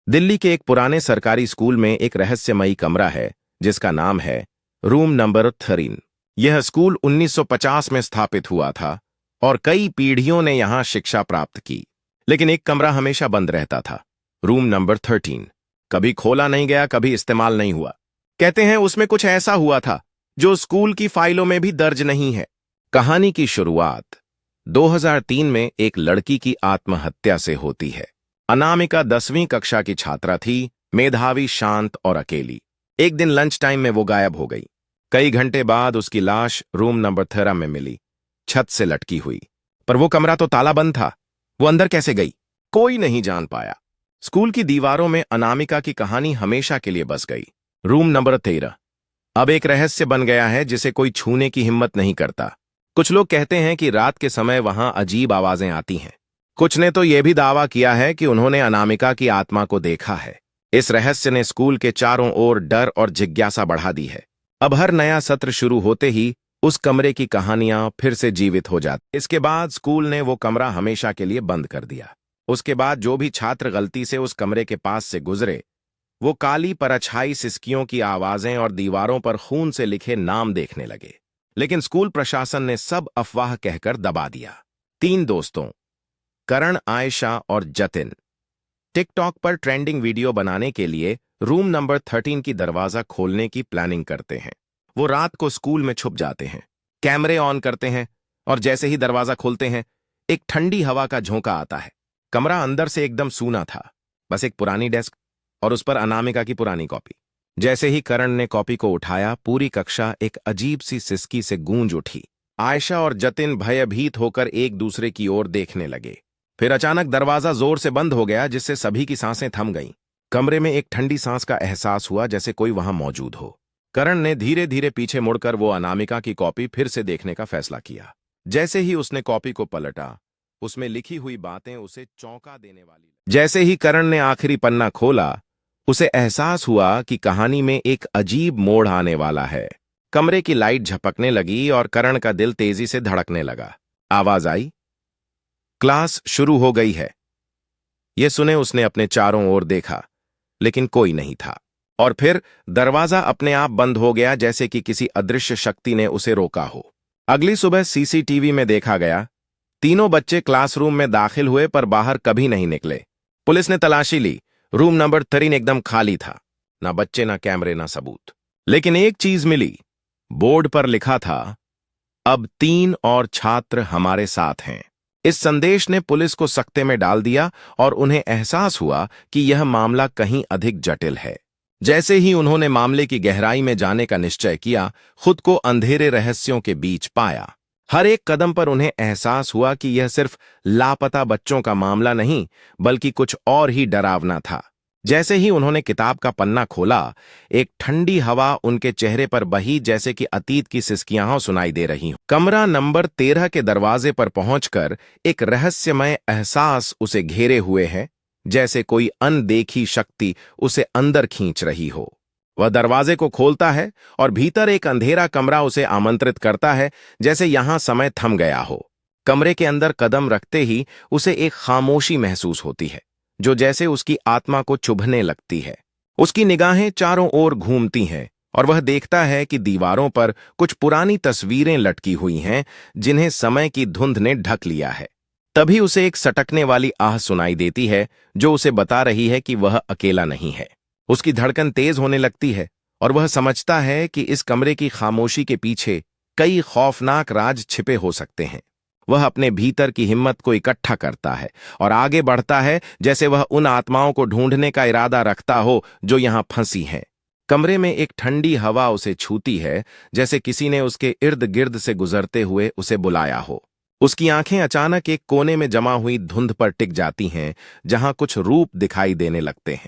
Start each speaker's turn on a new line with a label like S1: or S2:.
S1: दिल्ली के एक पुराने सरकारी स्कूल में एक रहस्यमयी कमरा है जिसका नाम है रूम नंबर 13। यह स्कूल 1950 में स्थापित हुआ था और कई पीढ़ियों ने यहां शिक्षा प्राप्त की। लेकिन एक कमरा हमेशा बंद रहता था, रूम नंबर 13। कभी खोला नहीं गया, कभी इस्तेमाल नहीं हुआ। कहते हैं उसमें कुछ ऐसा हुआ था जो स्कूल की फाइलों में भी दर्ज नहीं है। कहानी की शुरुआत 2003 में एक लड़की की आत्महत्या से होती है। अनामिका 10वीं कक्षा की छात्रा थी, मेधावी, शांत और अकेली। एक दिन लंच टाइम में वो गायब हो गई। कई घंटे बाद उसकी लाश रूम नंबर 13 में मिली, छत से लटकी हुई। पर वो कमरा तो ताला बंद था। वो अंदर कैसे गई, कोई नहीं जान पाया। स्कूल की दीवारों में अनामिका की कहानी हमेशा के लिए बस गई। रूम नंबर 13 अब एक रहस्य बन गया है जिसे कोई छूने की हिम्मत नहीं करता। कुछ लोग कहते हैं कि रात के समय वहां अजीब आवाजें आती हैं। कुछ ने तो यह भी दावा किया है कि उन्होंने अनामिका की आत्मा को देखा है। इस रहस्य ने स्कूल के चारों ओर डर और जिज्ञासा बढ़ा दी है। अब हर नया सत्र शुरू होते ही उस कमरे की कहानियां फिर से जीवित हो जाती। इसके बाद स्कूल ने वो कमरा हमेशा के लिए बंद कर दिया। उसके बाद जो भी छात्र गलती से उस कमरे के पास से गुजरे, वो काली परछाई, सिसकियों की आवाजें और दीवारों पर खून से लिखे नाम देखने लगे। लेकिन स्कूल प्रशासन ने सब अफवाह कहकर दबा दिया। 3 दोस्तों करण, आयशा और जतिन टिकटॉक पर ट्रेंडिंग वीडियो बनाने के लिए रूम नंबर 13 की दरवाजा खोलने की प्लानिंग करते हैं। वो रात को स्कूल में छुप जाते हैं, कैमरे ऑन करते हैं और जैसे ही दरवाजा खोलते हैं एक ठंडी हवा का झोंका आता है। कमरा अंदर से एकदम सूना था, बस एक पुरानी डेस्क और उस पर अनामिका की पुरानी कॉपी। जैसे ही करण ने कॉपी को उठाया, पूरी कक्षा एक अजीब सी सिसकी से गूंज उठी। आयशा और जतिन भयभीत होकर एक दूसरे की ओर देखने लगे। फिर अचानक दरवाजा जोर से बंद हो गया, जिससे सभी की सांसें थम गईं। कमरे में एक ठंडी सांस का एहसास हुआ, जैसे कोई वहां मौजूद हो। करण ने धीरे धीरे पीछे मुड़कर वो अनामिका की कॉपी फिर से देखने का फैसला किया। जैसे ही उसने कॉपी को पलटा, उसमें लिखी हुई बातें उसे चौंका देने वाली। जैसे ही करण ने आखिरी पन्ना खोला, उसे एहसास हुआ कि कहानी में एक अजीब मोड़ आने वाला है। कमरे की लाइट झपकने लगी और करण का दिल तेजी से धड़कने लगा। आवाज आई, क्लास शुरू हो गई है। यह सुने उसने अपने चारों ओर देखा, लेकिन कोई नहीं था। और फिर दरवाजा अपने आप बंद हो गया, जैसे कि किसी अदृश्य शक्ति ने उसे रोका हो। अगली सुबह सीसीटीवी में देखा गया, तीनों बच्चे क्लासरूम में दाखिल हुए पर बाहर कभी नहीं निकले। पुलिस ने तलाशी ली, रूम नंबर 13 एकदम खाली था। ना बच्चे, ना कैमरे, ना सबूत। लेकिन एक चीज मिली, बोर्ड पर लिखा था, अब 3 और छात्र हमारे साथ हैं। इस संदेश ने पुलिस को सकते में डाल दिया और उन्हें एहसास हुआ कि यह मामला कहीं अधिक जटिल है। जैसे ही उन्होंने मामले की गहराई में जाने का निश्चय किया, खुद को अंधेरे रहस्यों के बीच पाया। हर एक कदम पर उन्हें एहसास हुआ कि यह सिर्फ लापता बच्चों का मामला नहीं, बल्कि कुछ और ही डरावना था। जैसे ही उन्होंने किताब का पन्ना खोला, एक ठंडी हवा उनके चेहरे पर बही, जैसे कि अतीत की सिसकियां सुनाई दे रही हों। कमरा नंबर 13 के दरवाजे पर पहुंचकर एक रहस्यमय एहसास उसे घेरे हुए है, जैसे कोई अनदेखी शक्ति उसे अंदर खींच रही हो। वह दरवाजे को खोलता है और भीतर एक अंधेरा कमरा उसे आमंत्रित करता है, जैसे यहां समय थम गया हो। कमरे के अंदर कदम रखते ही उसे एक खामोशी महसूस होती है, जो जैसे उसकी आत्मा को चुभने लगती है। उसकी निगाहें चारों ओर घूमती हैं और वह देखता है कि दीवारों पर कुछ पुरानी तस्वीरें लटकी हुई हैं, जिन्हें समय की धुंध ने ढक लिया है। तभी उसे एक सटकने वाली आह सुनाई देती है, जो उसे बता रही है कि वह अकेला नहीं है। उसकी धड़कन तेज होने लगती है और वह समझता है कि इस कमरे की खामोशी के पीछे कई खौफनाक राज छिपे हो सकते हैं। वह अपने भीतर की हिम्मत को इकट्ठा करता है और आगे बढ़ता है, जैसे वह उन आत्माओं को ढूंढने का इरादा रखता हो जो यहां फंसी हैं। कमरे में एक ठंडी हवा उसे छूती है, जैसे किसी ने उसके इर्द गिर्द से गुजरते हुए उसे बुलाया हो। उसकी आंखें अचानक एक कोने में जमा हुई धुंध पर टिक जाती हैं, जहां कुछ रूप दिखाई देने लगते हैं।